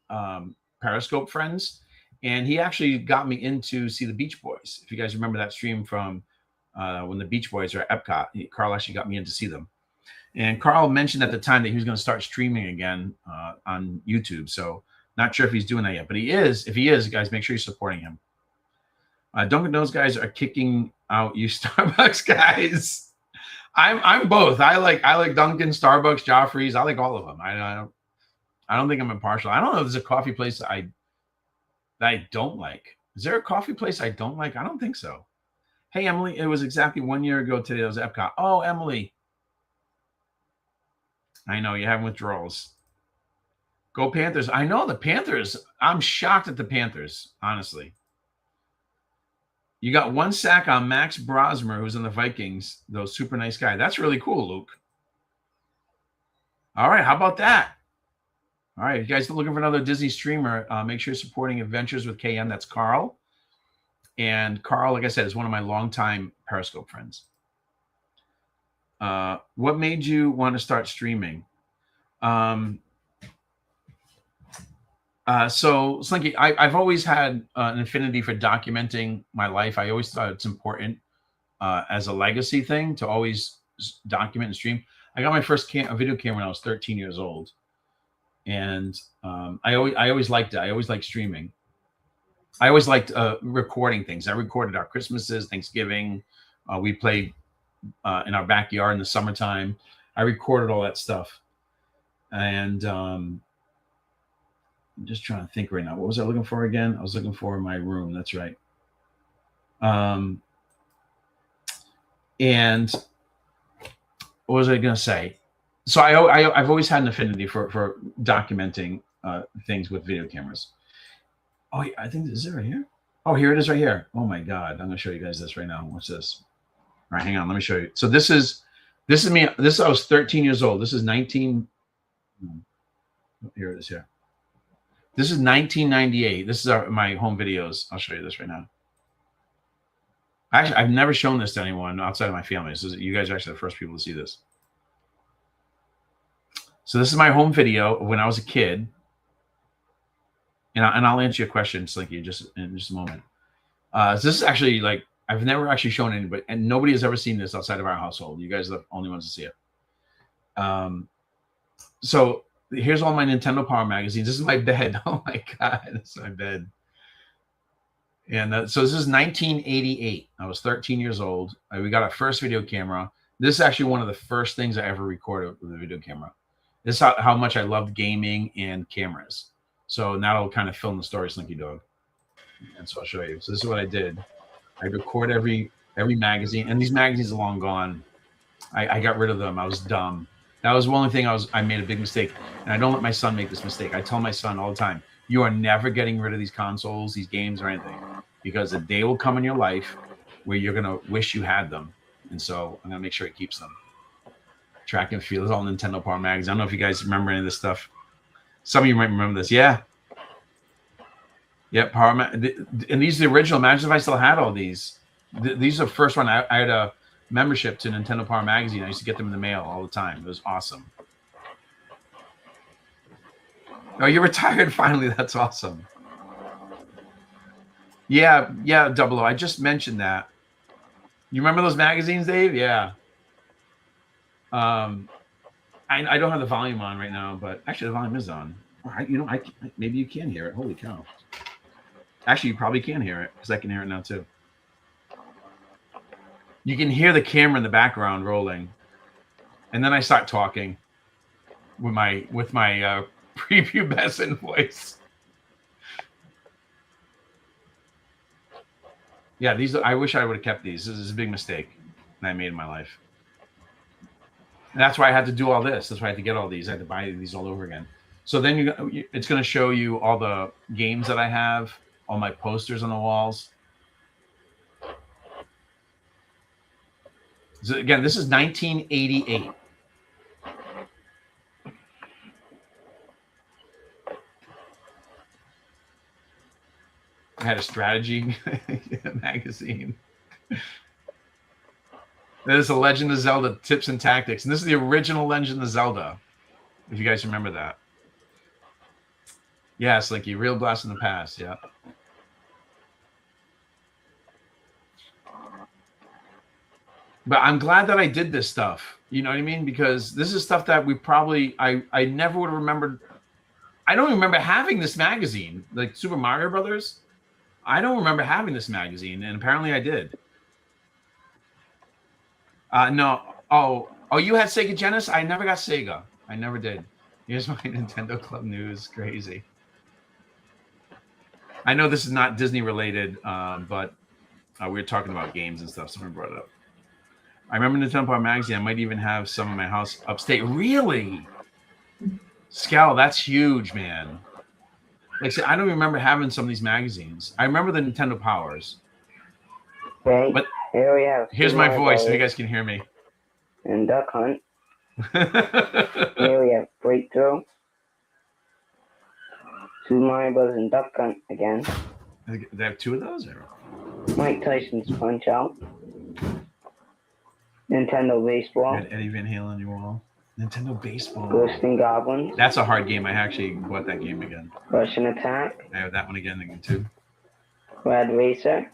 Periscope friends, And he actually got me into see the Beach Boys. If you guys remember that stream from when the Beach Boys were at Epcot, Carl actually got me in to see them. And Carl mentioned at the time that he was going to start streaming again on YouTube. So not sure if he's doing that yet, but he is. If he is, guys, make sure you're supporting him. Dunkin' Donuts guys are kicking out you Starbucks guys. I'm both. I like Dunkin', Starbucks, Joffrey's. I like all of them. I don't think I'm impartial. I don't know if there's a coffee place that I don't like. Is there a coffee place I don't like? I don't think so. Hey, Emily, it was exactly 1 year ago today. It was Epcot. Oh, Emily. I know you're having withdrawals. Go Panthers. I know the Panthers. I'm shocked at the Panthers, honestly. You got 1 sack on Max Brosmer, who's in the Vikings. Those super nice guy. That's really cool, Luke. All right, how about that? All right, if you guys are looking for another Disney streamer, make sure you're supporting Adventures with KM. That's Carl. And Carl, like I said, is one of my longtime Periscope friends. What made you want to start streaming? So Slinky, I've always had an affinity for documenting my life. I always thought it's important as a legacy thing to always document and stream. I got my first video camera when I was 13 years old. And I always liked it. I always liked streaming. I always liked recording things. I recorded our Christmases, Thanksgiving. We played in our backyard in the summertime. I recorded all that stuff. And I'm just trying to think right now. What was I looking for again? I was looking for my room. That's right. And what was I going to say? So I've always had an affinity for documenting things with video cameras. Oh, I think, is it right here? Oh, here it is right here. Oh my God. I'm going to show you guys this right now. What's this? All right, hang on. Let me show you. So this is me. I was 13 years old. This is 19. Here it is here. This is 1998. This is my home videos. I'll show you this right now. Actually, I've never shown this to anyone outside of my family. So you guys are actually the first people to see this. So this is my home video of when I was a kid. And I'll answer your question, Slinky, in just a moment. So this is actually like, I've never actually shown anybody, and nobody has ever seen this outside of our household. You guys are the only ones to see it. So here's all my Nintendo Power magazines. This is my bed. Oh my God, this is my bed. And so this is 1988. I was 13 years old. We got our first video camera. This is actually one of the first things I ever recorded with a video camera. This is how much I loved gaming and cameras. So now it'll kind of fill in the story, Slinky Dog. And so I'll show you. So this is what I did. I record every magazine, and these magazines are long gone. I got rid of them. I was dumb. That was the only thing I made a big mistake. And I don't let my son make this mistake. I tell my son all the time, you are never getting rid of these consoles, these games, or anything, because a day will come in your life where you're going to wish you had them. And so I'm going to make sure he keeps them. Track and Field is all Nintendo Power magazines. I don't know if you guys remember any of this stuff. Some of you might remember this. Yeah. Yeah, and these are the original. Imagine if I still had all these. These are the first one. I had a membership to Nintendo Power magazine. I used to get them in the mail all the time. It was awesome. Oh, you're retired finally. That's awesome. Yeah, Double O. I just mentioned that. You remember those magazines, Dave? Yeah. I don't have the volume on right now, but actually the volume is on. Maybe you can hear it. Holy cow. Actually, you probably can hear it because I can hear it now too. You can hear the camera in the background rolling. And then I start talking with my prepubescent voice. Yeah, I wish I would have kept these. This is a big mistake that I made in my life. And that's why I had to do all this. That's why I had to get all these. I had to buy these all over again. So then it's going to show you all the games that I have, all my posters on the walls. So again, this is 1988. I had a strategy magazine. This is a Legend of Zelda tips and tactics. And this is the original Legend of Zelda, if you guys remember that. Yeah, Slinky, real blast in the past. Yeah. But I'm glad that I did this stuff. You know what I mean? Because this is stuff that we probably I never would have remembered. I don't remember having this magazine, like Super Mario Brothers. I don't remember having this magazine, and apparently I did. No. Oh, you had Sega Genesis? I never got Sega. I never did. Here's my Nintendo Club news. Crazy. I know this is not Disney related, but we were talking about games and stuff. Someone brought it up. I remember Nintendo Power Magazine. I might even have some in my house upstate. Really? Scal, that's huge, man. Like I said, I don't remember having some of these magazines. I remember the Nintendo Powers. Okay, but here we have. Here's my voice, so you guys can hear me. And Duck Hunt. Here we have Breakthrough. Super Mario Bros. And Duck Hunt again. They have two of those? Or? Mike Tyson's Punch Out. Nintendo Baseball. You had Eddie Van Halen on your wall. Nintendo Baseball. Ghosts and Goblins. That's a hard game. I actually bought that game again. Russian Attack. I have that one again too. Rad Racer.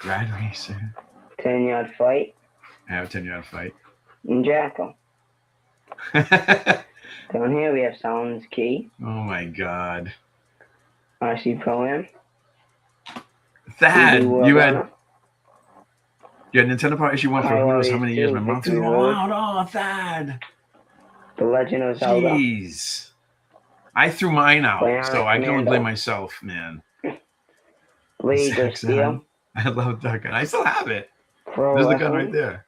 Rad Racer. 10-Yard Fight. I have a 10-Yard Fight. And Jackal. Down here we have Solomon's Key. Oh my God. RC Pro-Am. Thad, you had Nintendo Power Issue 1 for who knows how many years. My mom threw them out. Oh, Thad. The Legend of Zelda. Jeez. I threw mine out, so I can only blame myself, man. Blade of Steel. I love that gun. I still have it. Pro There's the Wrestling. gun right there.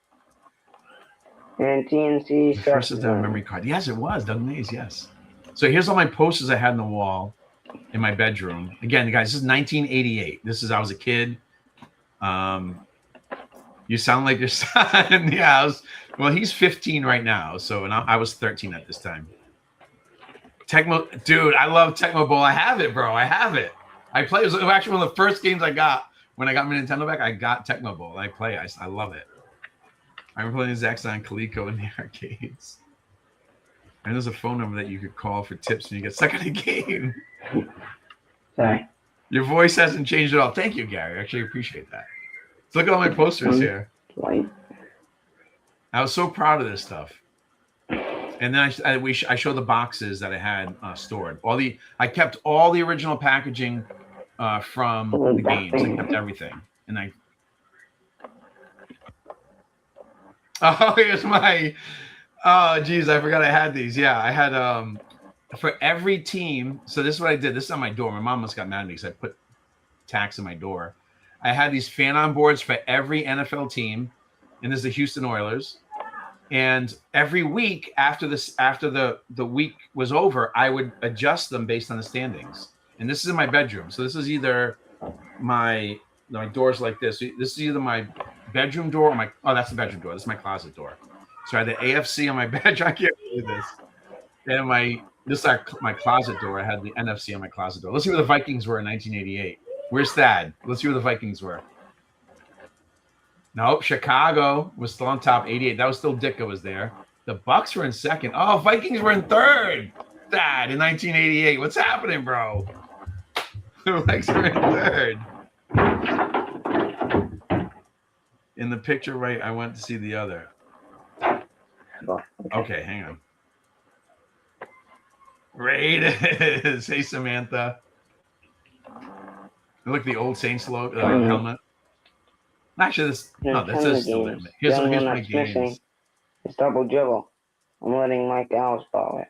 And TNC The first is that memory card. Yes, it was. Doug Mays, yes. So here's all my posters I had on the wall in my bedroom. Again, guys, this is 1988. I was a kid. You sound like your son. Yeah, well, he's 15 right now. So, and I was 13 at this time. Tecmo, dude, I love Tecmo Bowl. I have it, bro. I have it. I play. It was actually one of the first games I got when I got my Nintendo back. I got Tecmo Bowl. I play. I love it. I remember playing Zaxxon and Coleco in the arcades. And there's a phone number that you could call for tips when you get stuck in a game. Sorry. Your voice hasn't changed at all. Thank you, Gary. I actually appreciate that. So look at all my posters here. Light. I was so proud of this stuff. And then I show the boxes that I had stored. I kept all the original packaging from the games. I kept everything. And here's my. Oh, geez, I forgot I had these. Yeah, I had for every team. So this is what I did. This is on my door. My mom must got mad at me because I put tacks on my door. I had these fan-on boards for every NFL team, and there's the Houston Oilers. And every week after the week was over, I would adjust them based on the standings. And this is in my bedroom. So this is either my door's like this. This is either my bedroom door or that's the bedroom door. This is my closet door. So I had the AFC on my bedroom. I can't believe this. And this is my closet door. I had the NFC on my closet door. Let's see where the Vikings were in 1988. Where's Thad? Let's see where the Vikings were. Nope, Chicago was still on top, 88. That was still Ditka was there. The Bucks were in second. Oh, Vikings were in third. Thad in 1988. What's happening, bro? The Vikings were in third. In the picture, right, I went to see the other. Okay, hang on. Raiders. Hey, Samantha. Look, the old Saints logo helmet. Actually, this is still there. Here's my games. It's double dribble. I'm letting Mike Alice borrow it.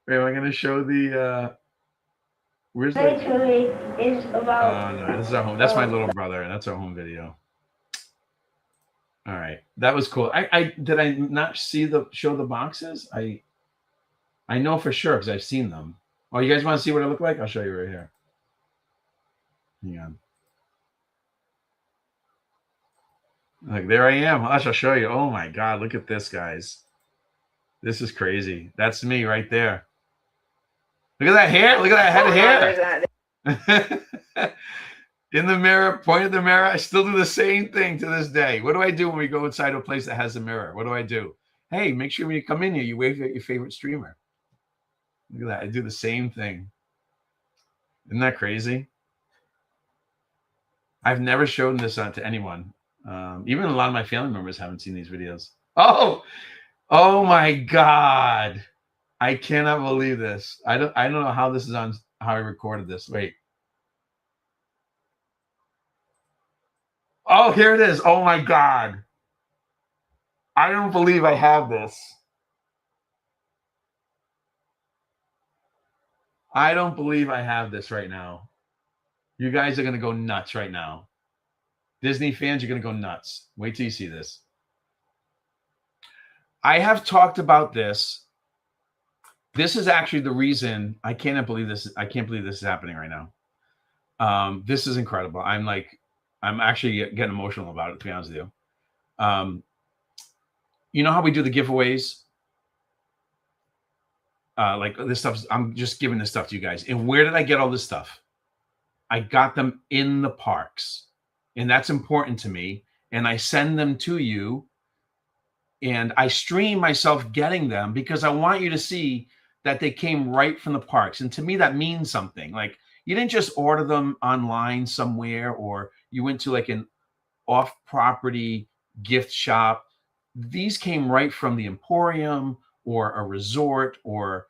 Wait, am I going to show the? Where's the? Is about. Oh no, this is our home. That's my little brother, and that's our home video. All right, that was cool. I did I not show the boxes? I know for sure because I've seen them. Oh, you guys want to see what I look like? I'll show you right here. Hang on. Like there I am. I'll show you. Oh my God, look at this, guys. This is crazy. That's me right there. Look at that hair. Look at that head of hair. In the mirror, point at the mirror. I still do the same thing to this day. What do I do when we go inside a place that has a mirror? What do I do? Hey, make sure when you come in here, you wave at your favorite streamer. Look at that. I do the same thing. Isn't that crazy? I've never shown this to anyone. Even a lot of my family members haven't seen these videos. Oh my God. I cannot believe this. I don't know how this is on, how I recorded this. Wait. Oh, here it is. Oh my God. I don't believe I have this. I don't believe I have this right now. You guys are going to go nuts right now. Disney fans, you're going to go nuts. Wait till you see this. I have talked about this. This is actually the reason I can't believe this is happening right now. This is incredible. I'm actually getting emotional about it, to be honest with you. You know how we do the giveaways? Like this stuff, I'm just giving this stuff to you guys. And where did I get all this stuff? I got them in the parks, and that's important to me. And I send them to you, and I stream myself getting them because I want you to see that they came right from the parks. And to me, that means something. Like, you didn't just order them online somewhere, or you went to like an off-property gift shop. These came right from the Emporium or a resort, or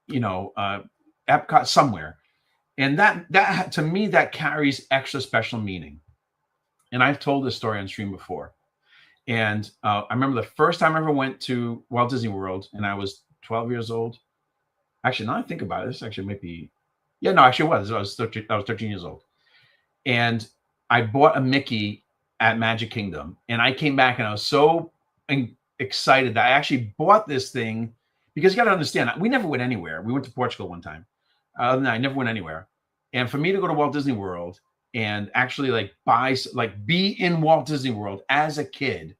Epcot, somewhere. And that to me, that carries extra special meaning. And I've told this story on stream before. And I remember the first time I ever went to Walt Disney World, and I was 12 years old. Actually, now I think about it, this actually might be, actually it was. I was 13 years old. And I bought a Mickey at Magic Kingdom. And I came back and I was so excited that I actually bought this thing, because you got to understand, we never went anywhere. We went to Portugal one time. Other than that, I never went anywhere. And for me to go to Walt Disney World and actually be in Walt Disney World as a kid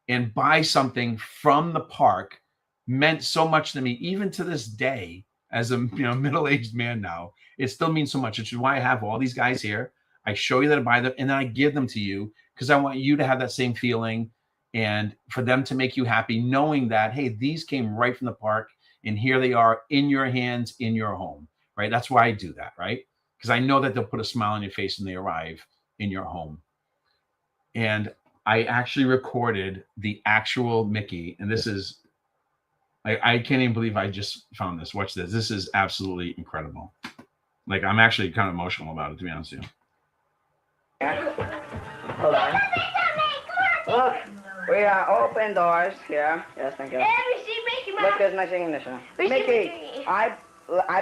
and buy something from the park meant so much to me. Even to this day, as a middle-aged man now, it still means so much, which is why I have all these guys here. I show you that I buy them, and then I give them to you because I want you to have that same feeling, and for them to make you happy, knowing that, hey, these came right from the park, and here they are in your hands, in your home, right? That's why I do that, right? Because I know that they'll put a smile on your face when they arrive in your home. And I actually recorded the actual Mickey, and this is, I can't even believe I just found this. Watch this. This is absolutely incredible. Like, I'm actually kind of emotional about it, to be honest with you. Hold on. Look, we are open doors here. Yes, thank you. Look, there's my signature. Mickey, I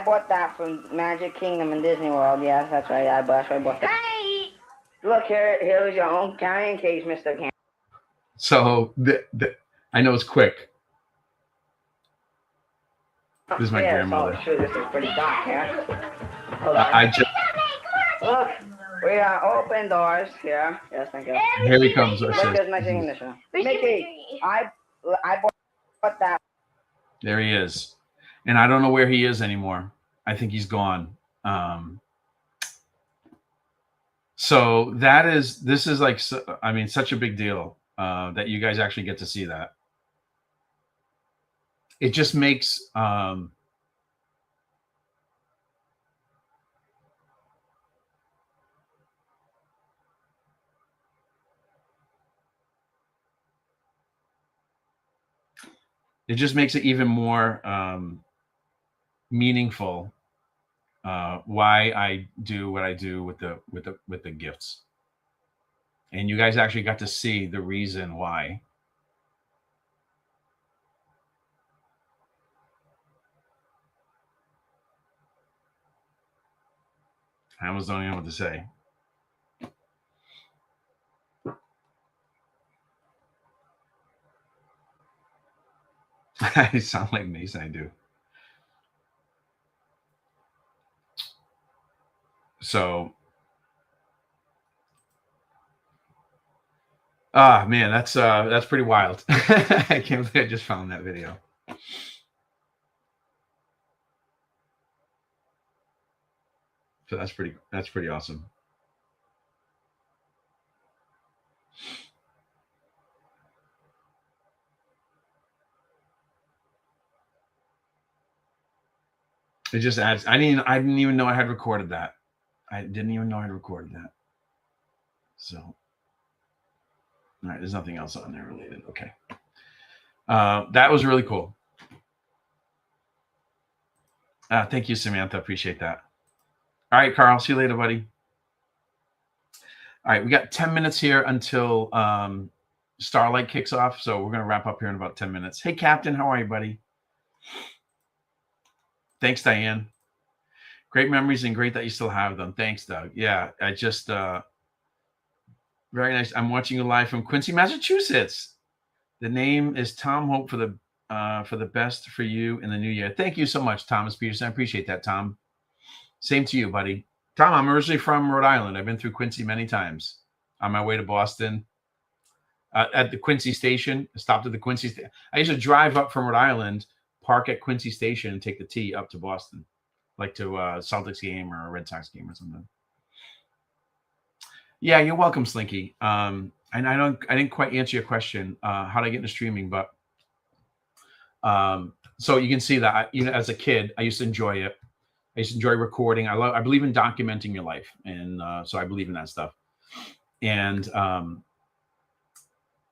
bought that from Magic Kingdom and Disney World. Yes, that's right. I bought that. Look, here is your own carrying case, Mr. Can. So I know it's quick. This is my grandmother. Oh, shoot, this is pretty dark here. Hold on. Look, we are open doors here. Yes, thank you. Here he comes. Look, there's my signature. Mickey, I bought that. There he is. And I don't know where he is anymore. I think he's gone. So this is like, I mean, such a big deal that you guys actually get to see that. It just makes it even more meaningful why I do what I do with the gifts. And you guys actually got to see the reason why. I almost don't even know what to say. I sound like Mason, I do. So, man, that's pretty wild. I can't believe I just found that video. So that's pretty awesome. It just adds. I didn't even know I had recorded that. I didn't even know I had recorded that. So, all right, there's nothing else on there related. Okay. That was really cool. Thank you, Samantha. Appreciate that. All right, Carl. See you later, buddy. All right, we got 10 minutes here until Starlight kicks off. So we're going to wrap up here in about 10 minutes. Hey, Captain. How are you, buddy? Thanks, Diane. Great memories and great that you still have them. Thanks, Doug. Yeah, I just very nice. I'm watching you live from Quincy, Massachusetts. The name is Tom Hope for the best for you in the new year. Thank you so much, Thomas Peterson. I appreciate that, Tom. Same to you, buddy. Tom, I'm originally from Rhode Island. I've been through Quincy many times on my way to Boston. At the Quincy station, I stopped at the Quincy station. I used to drive up from Rhode Island, park at Quincy station, and take the T up to Boston, like to a Celtics game or a Red Sox game or something. Yeah, you're welcome, Slinky. And I didn't quite answer your question, how did I get into streaming, but so you can see that as a kid, I used to enjoy it. I used to enjoy recording. I believe in documenting your life, and so I believe in that stuff. And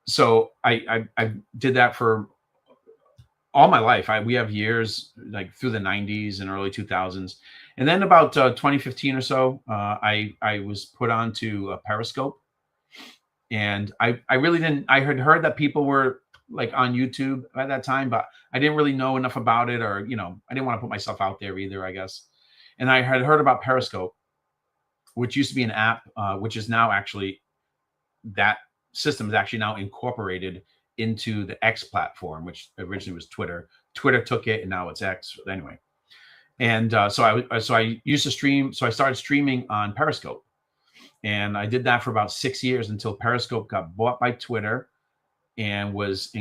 so I did that for all my life. We have years like through the 90s and early 2000s, and then about 2015 or so, I was put onto Periscope, and I really didn't. I had heard that people were like on YouTube at that time, but I didn't really know enough about it, or I didn't want to put myself out there either, I guess. And I had heard about Periscope, which used to be an app, which is now actually, that system is actually now incorporated into the X platform, which originally was Twitter. Twitter took it, and now it's X. Anyway, and so I used to stream. So I started streaming on Periscope, and I did that for about 6 years until Periscope got bought by Twitter and was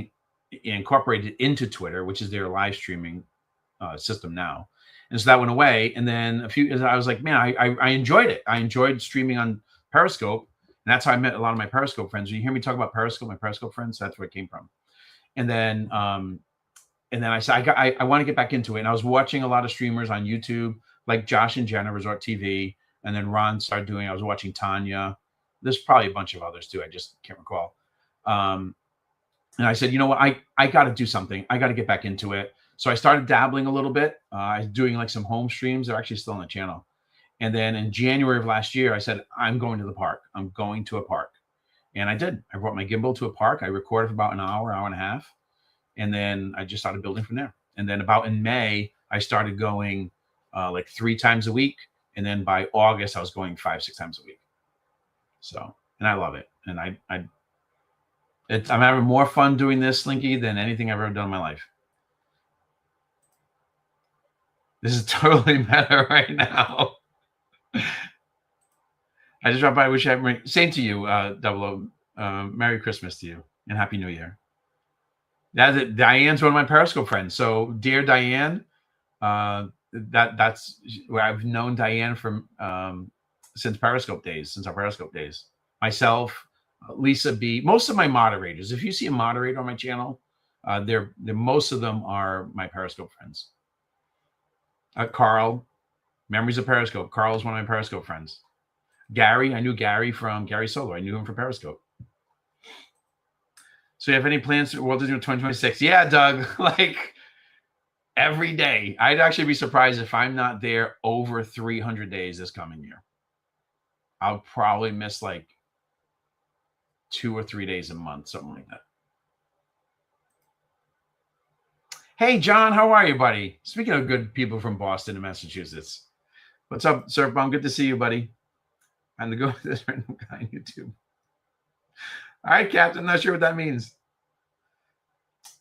incorporated into Twitter, which is their live streaming system now. And so that went away. And then I was like, man, I enjoyed it. I enjoyed streaming on Periscope. And that's how I met a lot of my Periscope friends. When you hear me talk about Periscope, my Periscope friends, that's where it came from. And then I said, I want to get back into it. And I was watching a lot of streamers on YouTube, like Josh and Jenna, Resort TV. And then Ron started I was watching Tanya. There's probably a bunch of others too. I just can't recall. And I said, you know what? I got to do something. I got to get back into it. So I started dabbling a little bit. I was doing like some home streams. They're actually still on the channel. And then in January of last year, I said, I'm going to the park. I'm going to a park. And I did. I brought my gimbal to a park. I recorded for about an hour and a half. And then I just started building from there. And then about in May, I started going like 3 times a week. And then by August, I was going 5-6 times a week. So, and I love it. And I'm having more fun doing this, Slinky, than anything I've ever done in my life. This is totally meta right now. I just dropped by. Wish I had same to you, Double O. Merry Christmas to you and Happy New Year. That's it. Diane's one of my Periscope friends. So, dear Diane, that's where I've known Diane from since Periscope days, since our Periscope days. Myself, Lisa B, most of my moderators. If you see a moderator on my channel, they're most of them are my Periscope friends. Carl, memories of Periscope. Carl is one of my Periscope friends. Gary, I knew Gary from Gary Solo. I knew him from Periscope. So you have any plans for World Disney 2026? Yeah, Doug, like every day. I'd actually be surprised if I'm not there over 300 days this coming year. I'll probably miss like 2 or 3 days a month, something like that. Hey, John, how are you, buddy? Speaking of good people from Boston and Massachusetts. What's up, Sir Bum? Good to see you, buddy. I'm the go with this random guy on YouTube. All right, Captain. Not sure what that means.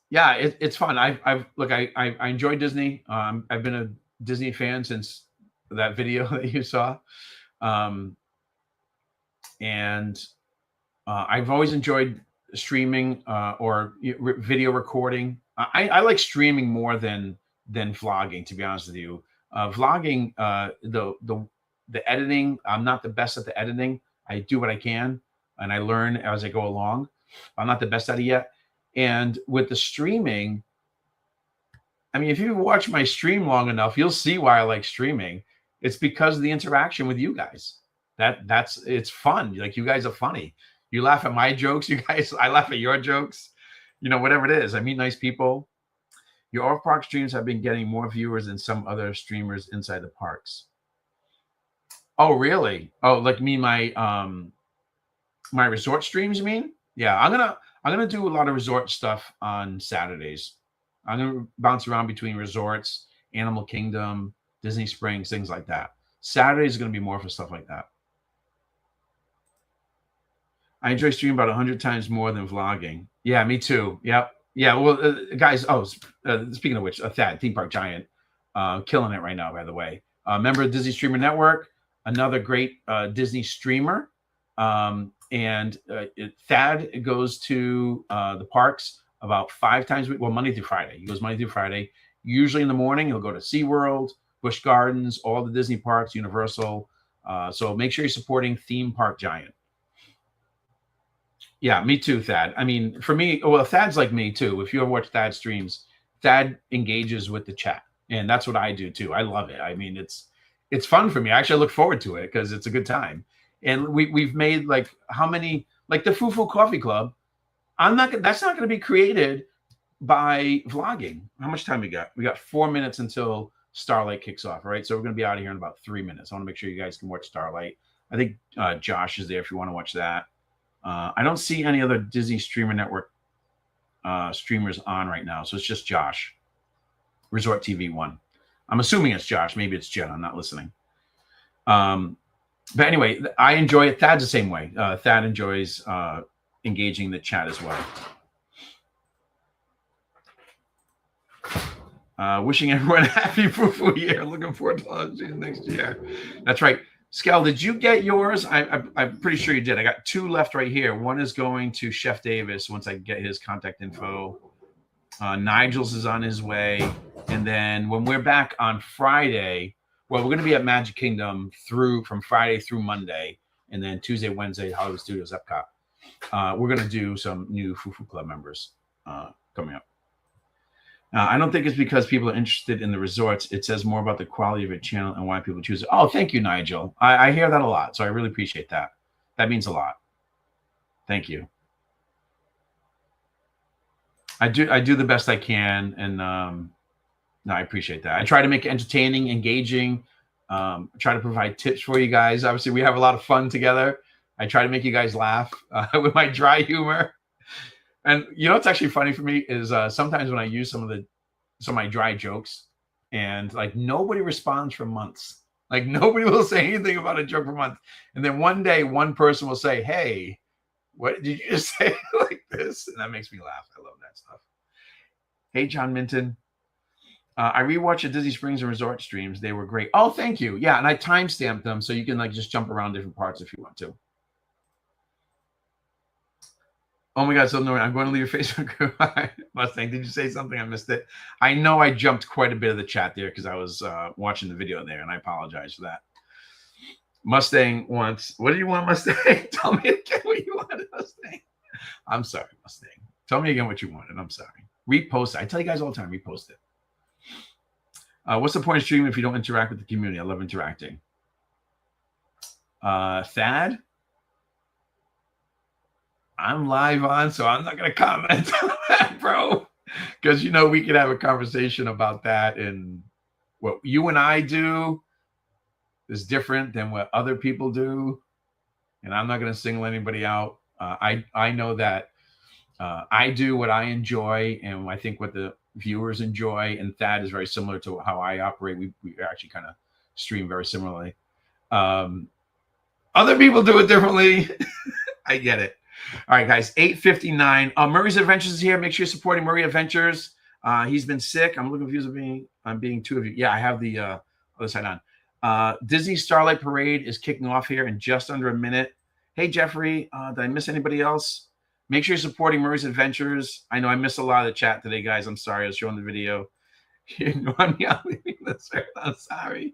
Yeah, it's fun. I enjoy Disney. I've been a Disney fan since that video that you saw. And I've always enjoyed streaming or video recording. I like streaming more than vlogging, to be honest with you. Vlogging, the editing, I'm not the best at the editing. I do what I can, and I learn as I go along. I'm not the best at it yet. And with the streaming, I mean, if you watch my stream long enough, you'll see why I like streaming. It's because of the interaction with you guys. It's fun. Like, you guys are funny. You laugh at my jokes, you guys. I laugh at your jokes. Whatever it is. I meet nice people. Your off-park streams have been getting more viewers than some other streamers inside the parks. Oh, really? Oh, like my resort streams, you mean? Yeah, I'm gonna do a lot of resort stuff on Saturdays. I'm gonna bounce around between resorts, Animal Kingdom, Disney Springs, things like that. Saturday is gonna be more for stuff like that. I enjoy streaming about 100 times more than vlogging. Yeah, me too. Yep. Yeah. Well, guys. Oh, speaking of which, Thad, Theme Park Giant, killing it right now. By the way, member of Disney Streamer Network, another great Disney streamer. And Thad goes to the parks about 5 times a week. Well, Monday through Friday. He goes Monday through Friday. Usually in the morning, he'll go to SeaWorld, Busch Gardens, all the Disney parks, Universal. So make sure you're supporting Theme Park Giant. Yeah, me too, Thad. I mean, for me, well, Thad's like me too. If you ever watch Thad streams, Thad engages with the chat, and that's what I do too. I love it. I mean, it's fun for me. Actually, I look forward to it because it's a good time. And we've made like how many, like the Fufu Coffee Club. That's not going to be created by vlogging. How much time we got? We got 4 minutes until Starlight kicks off, right? So we're going to be out of here in about 3 minutes. I want to make sure you guys can watch Starlight. I think Josh is there if you want to watch that. I don't see any other Disney Streamer Network streamers on right now. So it's just Josh, Resort TV 1. I'm assuming it's Josh. Maybe it's Jen. I'm not listening. But anyway, I enjoy it. Thad's the same way. Thad enjoys engaging the chat as well. Wishing everyone a happy Fufu year. Looking forward to launching next year. That's right. Skel, did you get yours? I'm pretty sure you did. I got 2 left right here. One is going to Chef Davis once I get his contact info. Nigel's is on his way. And then when we're back on Friday, well, we're going to be at Magic Kingdom from Friday through Monday. And then Tuesday, Wednesday, Hollywood Studios, Epcot. We're going to do some new Fufu Club members coming up. I don't think it's because people are interested in the resorts. It says more about the quality of your channel and why people choose it. Oh, thank you, Nigel. I hear that a lot, so I really appreciate that. That means a lot. Thank you. I do the best I can, and no, I appreciate that. I try to make it entertaining, engaging. Try to provide tips for you guys. Obviously, we have a lot of fun together. I try to make you guys laugh with my dry humor. And what's actually funny for me is sometimes when I use some of my dry jokes, and like nobody responds for months. Like nobody will say anything about a joke for months. And then one day, one person will say, "Hey, what did you just say like this?" And that makes me laugh. I love that stuff. Hey, John Minton. I rewatched the Disney Springs and Resort streams. They were great. Oh, thank you. Yeah, and I timestamped them so you can like just jump around different parts if you want to. Oh my God, so no, I'm going to leave your Facebook group. Mustang, did you say something? I missed it. I know I jumped quite a bit of the chat there because I was watching the video there, and I apologize for that. Mustang wants, what do you want, Mustang? Tell me again what you wanted, Mustang. I'm sorry, Mustang. Tell me again what you wanted. I'm sorry. Repost it. I tell you guys all the time, repost it. What's the point of streaming if you don't interact with the community? I love interacting. Thad? I'm live on, so I'm not going to comment on that, bro. Because, we could have a conversation about that. And what you and I do is different than what other people do. And I'm not going to single anybody out. I know that I do what I enjoy, and I think what the viewers enjoy. And Thad is very similar to how I operate. We actually kind of stream very similarly. Other people do it differently. I get it. All right, guys, 8:59. Murray's Adventures is here. Make sure you're supporting Murray Adventures. He's been sick. I'm a little confused on being 2 of you. Yeah, I have the other side on. Disney Starlight Parade is kicking off here in just under a minute. Hey, Jeffrey, did I miss anybody else? Make sure you're supporting Murray's Adventures. I know I missed a lot of the chat today, guys. I'm sorry. I was showing the video. You want me out leaving the circle? I'm sorry.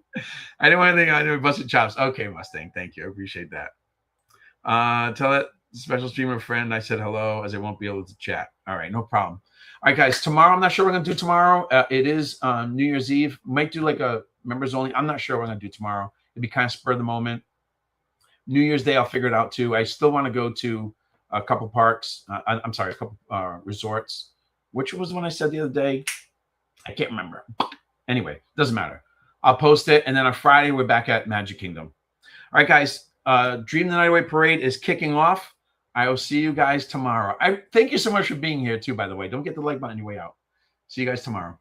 I didn't want anything. I knew busted chops. Okay, Mustang. Thank you. I appreciate that. Tell it. Special streamer friend, I said hello as I won't be able to chat. All right, no problem. All right, guys, tomorrow, I'm not sure what we're going to do tomorrow. It is New Year's Eve. We might do like a members only. I'm not sure what we're going to do tomorrow. It'd be kind of spur of the moment. New Year's Day, I'll figure it out too. I still want to go to a couple parks. I'm sorry, a couple resorts. Which was the one I said the other day? I can't remember. Anyway, doesn't matter. I'll post it. And then on Friday, we're back at Magic Kingdom. All right, guys. Dream the Night Away Parade is kicking off. I will see you guys tomorrow. I thank you so much for being here too, by the way. Don't get the like button on your way out. See you guys tomorrow.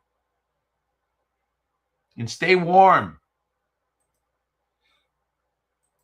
And stay warm.